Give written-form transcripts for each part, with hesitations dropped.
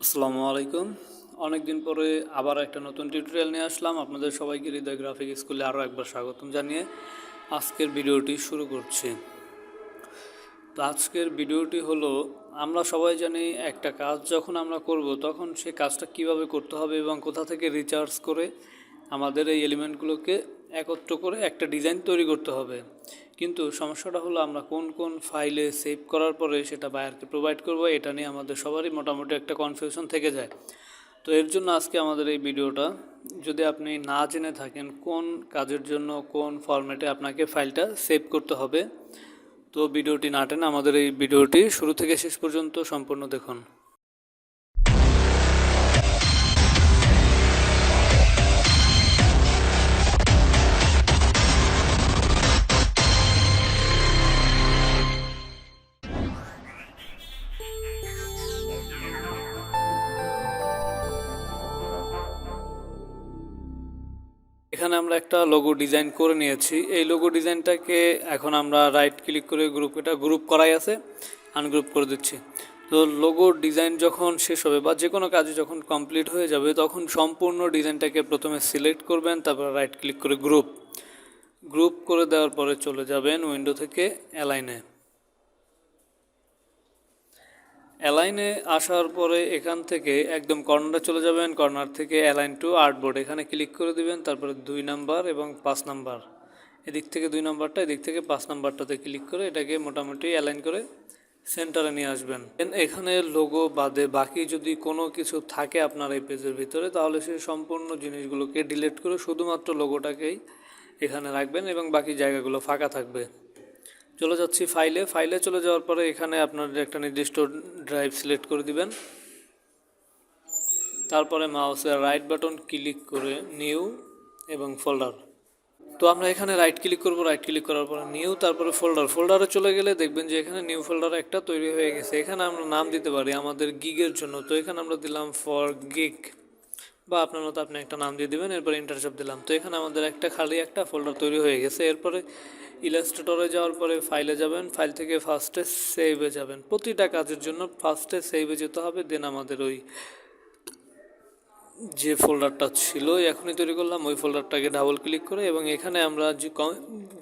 আসসালামু আলাইকুম। অনেক দিন পরে আবার একটা নতুন টিউটোরিয়াল নিয়ে আসলাম। আপনাদের সবাইকে হৃদয় গ্রাফিক স্কুলে আরও একবার স্বাগতম জানিয়ে আজকের ভিডিওটি শুরু করছি। তো আজকের ভিডিওটি হলো, আমরা সবাই জানি একটা কাজ যখন আমরা করব তখন সেই কাজটা কিভাবে করতে হবে এবং কোথা থেকে রিচার্জ করে আমাদের এই এলিমেন্টগুলোকে একত্র করে একটা ডিজাইন তৈরি করতে হবে। কিন্তু সমস্যাটা হলো আমরা কোন কোন ফাইলে সেভ করার পরে সেটা বায়ারকে প্রোভাইড করব, এটা নিয়ে আমাদের সবারই মোটামুটি একটা কনফিউশন থেকে যায়। তো এর জন্য আজকে আমাদের এই ভিডিওটা, যদি আপনি না জেনে থাকেন কোন কাজের জন্য কোন ফরম্যাটে আপনাকে ফাইলটা সেভ করতে হবে, তো ভিডিওটি না টেনে আমাদের এই ভিডিওটি শুরু থেকে শেষ পর্যন্ত সম্পূর্ণ দেখুন। এখানে আমরা একটা লোগো ডিজাইন করে নিয়েছি। এই লোগো ডিজাইনটাকে এখন আমরা রাইট ক্লিক করে গ্রুপ করাই আছে, আনগ্রুপ করে দিচ্ছি। তো লোগো ডিজাইন যখন শেষ হবে বা যে কোনো কাজ যখন কমপ্লিট হয়ে যাবে তখন সম্পূর্ণ ডিজাইনটাকে প্রথমে সিলেক্ট করবেন, তারপর রাইট ক্লিক করে গ্রুপ করে দেওয়ার পরে চলে যাবেন উইন্ডো থেকে অ্যালাইনে আসার পরে এখান থেকে একদম কর্নারে চলে যাবেন, কর্নার থেকে অ্যালাইন টু আর্টবোর্ড এখানে ক্লিক করে দিবেন, তারপরে 2 নাম্বার এবং 5 নাম্বার, এদিক থেকে 2 নাম্বারটা, এদিক থেকে 5 নাম্বারটাতে ক্লিক করে এটাকে মোটামুটি অ্যালাইন করে সেন্টারে নিয়ে আসবেন। এখানে লোগো বাদে বাকি যদি কোনো কিছু থাকে আপনার এই পেজের ভিতরে, তাহলে সেই সম্পূর্ণ জিনিসগুলোকে ডিলিট করে শুধুমাত্র লোগোটাকেই এখানে রাখবেন এবং বাকি জায়গাগুলো ফাঁকা থাকবে। চলে যাচ্ছি ফাইলে চলে যাওয়ার পরে এখানে আপনার একটা নির্দিষ্ট ড্রাইভ সিলেক্ট করে দিবেন, তারপরে মাউসের রাইট বাটন ক্লিক করে নিউ এবং ফোল্ডার। তো আমরা এখানে রাইট ক্লিক করব, রাইট ক্লিক করার পরে নিউ, তারপরে ফোল্ডারে চলে গেলে দেখবেন যে এখানে নিউ ফোল্ডার একটা তৈরি হয়ে গেছে। এখানে আমরা নাম দিতে পারি আমাদের গিগের জন্য, তো এখানে আমরা দিলাম ফর গিগ, বা আপনার মতো আপনি একটা নাম দিয়ে দেবেন, এরপরে ইন্টারচাপ দিলাম। তো এখানে আমাদের খালি একটা ফোল্ডার তৈরি হয়ে গেছে। এরপরে ইলাস্ট্রেটরে যাওয়ার পরে ফাইলে যাবেন, ফাইল থেকে ফার্স্টে সেভে যাবেন। প্রতিটা কাজের জন্য ফার্স্টে সেভে যেতে হবে, দেন আমাদের ওই যে ফোল্ডারটা ছিল এখনই তৈরি করলাম ওই ফোল্ডারটাকে ডাবল ক্লিক করে, এবং এখানে আমরা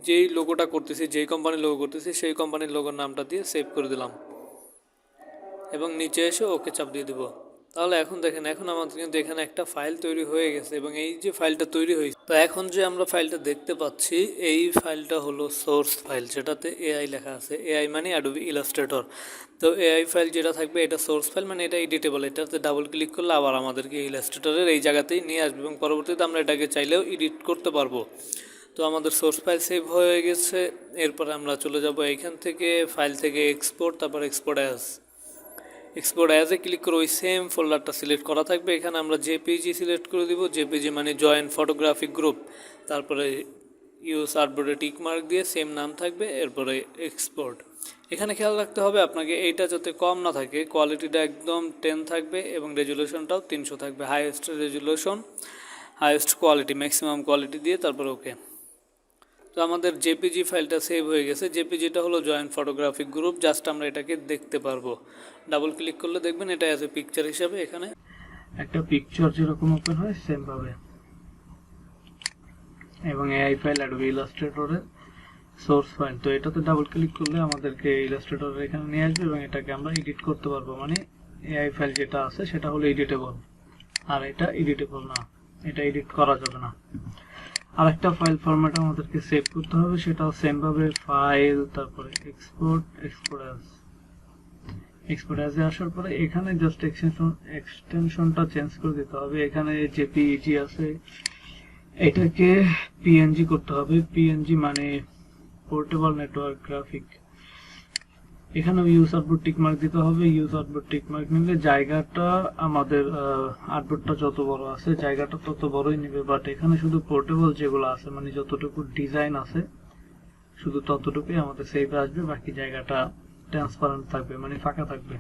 যেই লোগোটা করতেছি, যেই কোম্পানির লোগো করতেছি সেই কোম্পানির লোগোর নামটা দিয়ে সেভ করে দিলাম এবং নিচে এসে ওকে চাপ দিয়ে দেবো। তাহলে এখন দেখেন, এখন আমাদের কিন্তু এখানে একটা ফাইল তৈরি হয়ে গেছে, এবং এই যে ফাইলটা তৈরি হয়েছে, তো এখন যে আমরা ফাইলটা দেখতে পাচ্ছি এই ফাইলটা হলো সোর্স ফাইল, যেটাতে এআই লেখা আছে। এআই মানে অ্যাডোবি ইলাস্ট্রেটর। তো এআই ফাইল যেটা থাকবে এটা সোর্স ফাইল, মানে এটা এডিটেবল। এটাতে ডাবল ক্লিক করলে আবার আমাদেরকে ইলাস্ট্রেটরের এই জায়গাতেই নিয়ে আসবে এবং পরবর্তীতে আমরা এটাকে চাইলেও এডিট করতে পারবো। তো আমাদের সোর্স ফাইল সেভ হয়ে গেছে। এরপরে আমরা চলে যাব এইখান থেকে ফাইল থেকে এক্সপোর্ট, তারপর এক্সপোর্ট অ্যাজে ক্লিক করে ওই সেম ফোল্ডারটা সিলেক্ট করা থাকবে। এখানে আমরা জেপিজি সিলেক্ট করে দিব, জেপিজি মানে জয়েন্ট ফটোগ্রাফিক গ্রুপ, তারপরে ইউজ আর্টবোর্ডে টিক মার্ক দিয়ে সেম নাম থাকবে, এরপরে এক্সপোর্ট। এখানে খেয়াল রাখতে হবে আপনাকে এইটা যাতে কম না থাকে, কোয়ালিটিটা একদম 10 থাকবে এবং রেজুলেশনটাও 300 থাকবে। Highest resolution, highest quality, maximum quality দিয়ে তারপরে ওকে। তো আমাদের জেপিজি ফাইলটা সেভ হয়ে গেছে। জেপিজিটা হলো জয়েন্ট ফটোগ্রাফিক গ্রুপ, জাস্ট আমরা এটাকে দেখতে পারবো। ডাবল ক্লিক করলে দেখবেন এটা অ্যাজ এ পিকচার হিসাবে এখানে একটা পিকচার যেরকম ওপেন হয় সেম ভাবে। এবং এআই ফাইল অ্যাডোবি ইলাস্ট্রেটরের সোর্স ফাইল, তো এটাতে ডাবল ক্লিক করলে আমাদেরকে ইলাস্ট্রেটরের এখানে নিয়ে আসবে এবং এটাকে আমরা এডিট করতে পারবো। মানে এআই ফাইল যেটা আছে সেটা হলো এডিটেবল, আর এটা এডিটেবল না, এটা এডিট করা যাবে না। আরেকটা ফাইল ফরম্যাট আমাদেরকে সেভ করতে হবে, সেটাও সেম ভাবে ফাইল, তারপরে এক্সপোর্ট অ্যাজে আসার পরে এখানে জাস্ট এক্সটেনশনটা চেঞ্জ করে দিতে হবে। এখানে জেপিইজি আছে, এটাকে পিএনজি করতে হবে। পিএনজি মানে পোর্টেবল নেটওয়ার্ক গ্রাফিক। এখানে ইউজ আর্টবোর্ড টিক মার্ক দিতে হবে। ইউজ আর্টবোর্ড টিক মার্ক নিলে জায়গাটা আমাদের আর্টবোর্ডটা যত বড় আছে জায়গাটা তত বড়ই নেবে, বাট এখানে শুধু পোর্টেবল যেগুলো আছে মানে যতটুকু ডিজাইন আছে শুধু ততটুকুই আমাদের সেভে আসবে, বাকি জায়গাটা ট্রান্সপারেন্ট থাকবে মানে ফাঁকা থাকবে।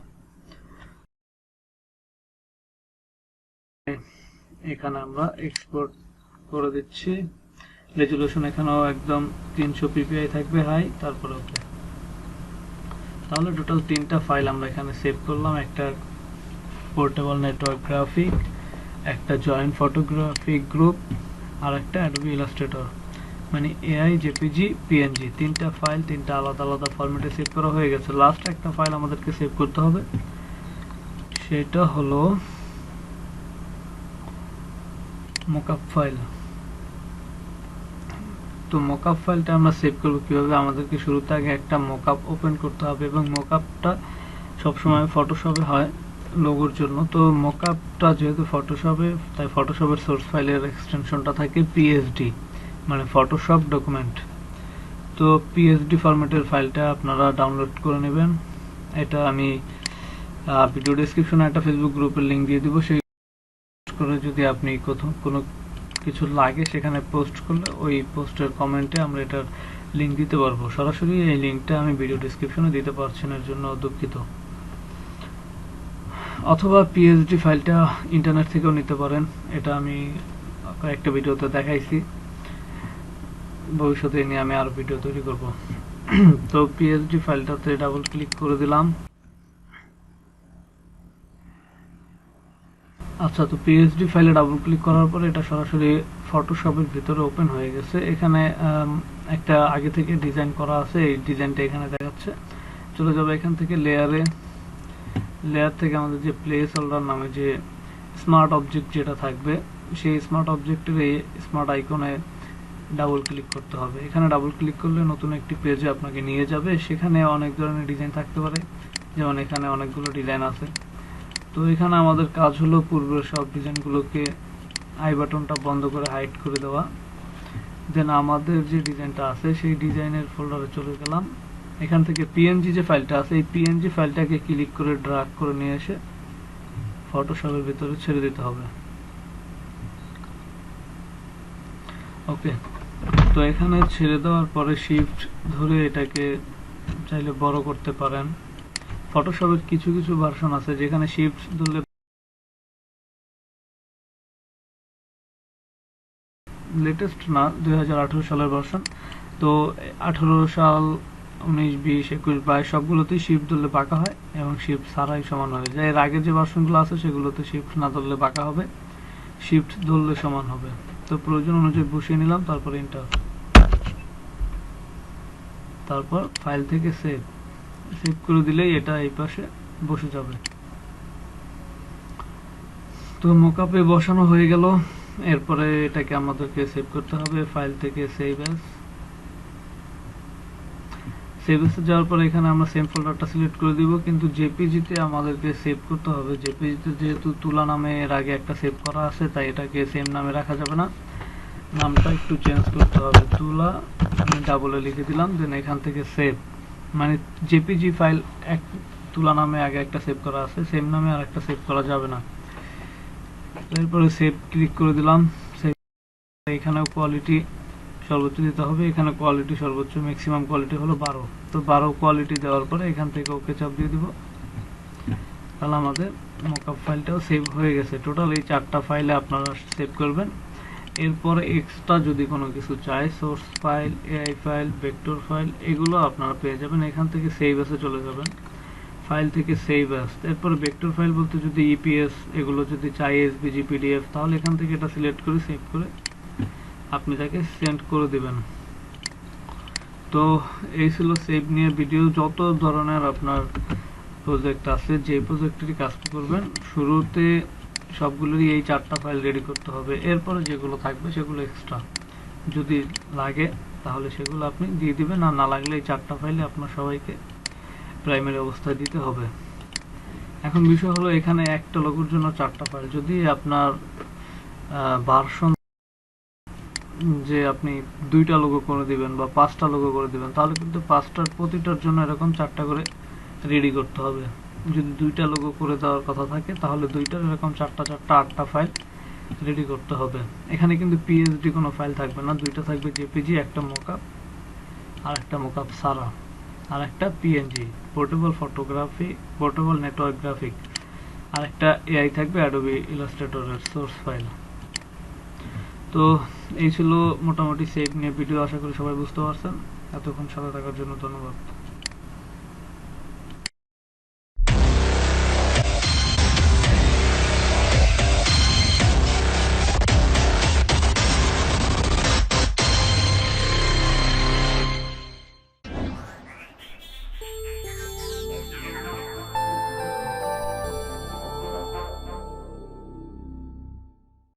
এখানে আমরা এক্সপোর্ট করে দিচ্ছি। রেজুলেশন এখানেও একদম 300 পিপিআই থাকবে, হাই, তারপরে ওকে। তাহলে টোটাল 3টা ফাইল আমরা এখানে সেভ করলাম। একটা পোর্টেবল নেটওয়ার্ক গ্রাফিক, একটা জয়েন্ট ফটোগ্রাফিক গ্রুপ, আর একটা অ্যাডোবি ইলাস্ট্রেটর। মানে এআই, জেপিজি, পিএনজি, তিনটা ফাইল তিনটা আলাদা আলাদা ফরম্যাটে সেভ করা হয়ে গেছে। লাস্ট একটা ফাইল আমাদেরকে সেভ করতে হবে, সেটা হলো মকআপ ফাইল। তো মকআপ ফাইলটা আমরা সেভ করব কিভাবে? আমাদেরকে শুরুতে আগে একটা মকআপ ওপেন করতে হবে, এবং মকআপটা সবসময় ফটোশপে হয় লোগোর জন্য। তো মকআপটা যেহেতু ফটোশপে, তাই ফটোশপের সোর্স ফাইলের এক্সটেনশনটা থাকে পিএসডি, মানে ফটোশপ ডকুমেন্ট। তো পিএসডি ফরম্যাটের ফাইলটা আপনারা ডাউনলোড করে নেবেন। এটা আমি ভিডিও ডেসক্রিপশনে একটা ফেসবুক গ্রুপের লিঙ্ক দিয়ে দিব, সেই করে যদি আপনি কোনো কিছু লাগে সেখানে পোস্ট করলে ওই পোস্টের কমেন্টে আমরা এটার লিঙ্ক দিতে পারবো। সরাসরি এই লিঙ্কটা আমি ভিডিও ডেসক্রিপশনে দিতে পারছি না, এর জন্য দুঃখিত। অথবা পিএসডি ফাইলটা ইন্টারনেট থেকেও নিতে পারেন, এটা আমি একটা ভিডিওতে দেখাইছি। ভবিষ্যতে নিয়ে আমি আরো ভিডিও তৈরি করব। তো পিএসডি ফাইলটাতে ডাবল ক্লিক করে দিলাম। আচ্ছা, তো পিএসডি ফাইলে ডাবল ক্লিক করার পরে এটা সরাসরি ফটোশপের ভিতরে ওপেন হয়ে গেছে। এখানে একটা আগে থেকে ডিজাইন করা আছে, এই ডিজাইনটা এখানে দেখাচ্ছে। চলে যাবে এখান থেকে লেয়ারে, লেয়ার থেকে আমাদের যে প্লেস হোল্ডার নামে যে স্মার্ট অবজেক্ট যেটা থাকবে, সেই স্মার্ট অবজেক্টের এই স্মার্ট আইকনে ডাবল ক্লিক করতে হবে। এখানে ডাবল ক্লিক করলে নতুন একটি পেজে আপনাকে নিয়ে যাবে। সেখানে অনেক ধরনের ডিজাইন থাকতে পারে, যেমন এখানে অনেকগুলো ডিজাইন আছে। তো এখানে আমাদের কাজ হলো পূর্বের সব ডিজাইনগুলোকে আই বাটনটা বন্ধ করে হাইড করে দেওয়া। দেন আমাদের যে ডিজাইনটা আছে সেই ডিজাইনের ফোল্ডারে চলে গেলাম। এখান থেকে পিএনজি যে ফাইলটা আছে, এই পিএনজি ফাইলটাকে ক্লিক করে ড্র্যাগ করে নিয়ে এসে ফটোশপের ভিতরে ছেড়ে দিতে হবে। ওকে, তো এখানে ছেড়ে দেওয়ার পরে শিফট ধরে এটাকে চাইলে বড় করতে পারেন। ফটোশপের কিছু কিছু ভার্সন আছে যেখানে শিফট ধরলে, লেটেস্ট না, 2018 সালের ভার্সন। তো 18 সাল, 19, 20, 21, 22 সবগুলোতেই শিফট ধরলে বাঁকা হয় এবং শিফট ছাড়াই সমান হয়ে যায়। এর আগে যে ভার্সনগুলো আছে সেগুলোতে শিফট না ধরলে বাঁকা হবে, শিফট ধরলে সমান হবে। তো প্রয়োজন অনুযায়ী বসিয়ে নিলাম, তারপর এন্টার, তারপর ফাইল থেকে সেভ করে দিলেই এটা এই পাশে বসে যাবে। তো মকআপে বসানো হয়ে গেল। এরপরে এটাকে আমাদেরকে সেভ করতে হবে। ফাইল থেকে সেভ অ্যাজ, সেভ অ্যাজ যাওয়ার পরে এখানে আমরা সেম ফোল্ডারটা সিলেক্ট করে দিব, কিন্তু জেপিজিতে আমাদেরকে সেভ করতে হবে। জেপিজিতে যেহেতু তুলা নামে এর আগে একটা সেভ করা আছে, তাই এটাকে সেম নামে রাখা যাবে না, নামটা একটু চেঞ্জ করতে হবে। তুলা আমি ডাবলে লিখে দিলাম, দেন এখান থেকে সেভ, মানে জেপিজি ফাইল এক তুলা নামে আগে একটা সেভ করা আছে, সেম নামে আর একটা সেভ করা যাবে না। এরপরে সেভ ক্লিক করে দিলাম। এখানেও কোয়ালিটি সর্বোচ্চ দিতে হবে। এখানে কোয়ালিটি সর্বোচ্চ ম্যাক্সিমাম কোয়ালিটি হলো 12। তো 12 কোয়ালিটি দেওয়ার পরে এখান থেকে ওকে চাপ দিয়ে দিব। তাহলে আমাদের মকআপ ফাইলটাও সেভ হয়ে গেছে। টোটাল এই 4টা ফাইলে আপনারা সেভ করবেন। এরপরে এক্সট্রা যদি কোনো কিছু চাই, source file, AI file, vector file, এগুলো আপনারা পেয়ে যাবেন। এখান থেকে সেভ অ্যাসে চলে যাবেন, ফাইল থেকে সেভ অ্যাস। এরপর ভেক্টর ফাইল বলতে যদি ইপিএস এগুলো যদি চাই, এসভিজি, পিডিএফ, তাহলে এখান থেকে এটা সিলেক্ট করে সেভ করে আপনি তাকে সেন্ড করে দিবেন। তো এই ছিল সেভ নিয়ে ভিডিও। যত ধরনের আপনার প্রজেক্ট আছে, যে প্রজেক্টেরই কাজ করবেন, শুরুতে সবগুলোরই এই 4টা ফাইল রেডি করতে হবে। এরপরে যেগুলো থাকবে সেগুলো এক্সট্রা যদি লাগে তাহলে সেগুলো আপনি দিয়ে দিবেন, আর না লাগলে এই 4টা ফাইলে আপনার সবাইকে প্রাইমারি অবস্থায় দিতে হবে। এখন বিষয় হলো এখানে একটা লোগোর জন্য 4টা ফাইল। যদি আপনার ভার্সন যে আপনি 2টা লোগো করে দিবেন বা 5টা লোগো করে দিবেন, তাহলে কিন্তু 5টার প্রতিটার জন্য এরকম 4টা করে রেডি করতে হবে। যদি 2টা লোগো করে দেওয়ার কথা থাকে তাহলে 2টার এরকম 4টা 8টা ফাইল রেডি করতে হবে। এখানে কিন্তু পিএসডি কোনো ফাইল থাকবে না, 2টা থাকবে জেপিজি, একটা মকআপ আর একটা মকআপ সারা, আর একটা PNG, portable photography, portable network graphic, আর একটা এআই থাকবে অ্যাডোবি ইলাস্ট্রেটরের সোর্স ফাইল। তো এই ছিল মোটামুটি সেভ নিয়ে ভিডিও। আশা করি সবাই বুঝতে পারছেন। এতক্ষণ সাথে থাকার জন্য ধন্যবাদ।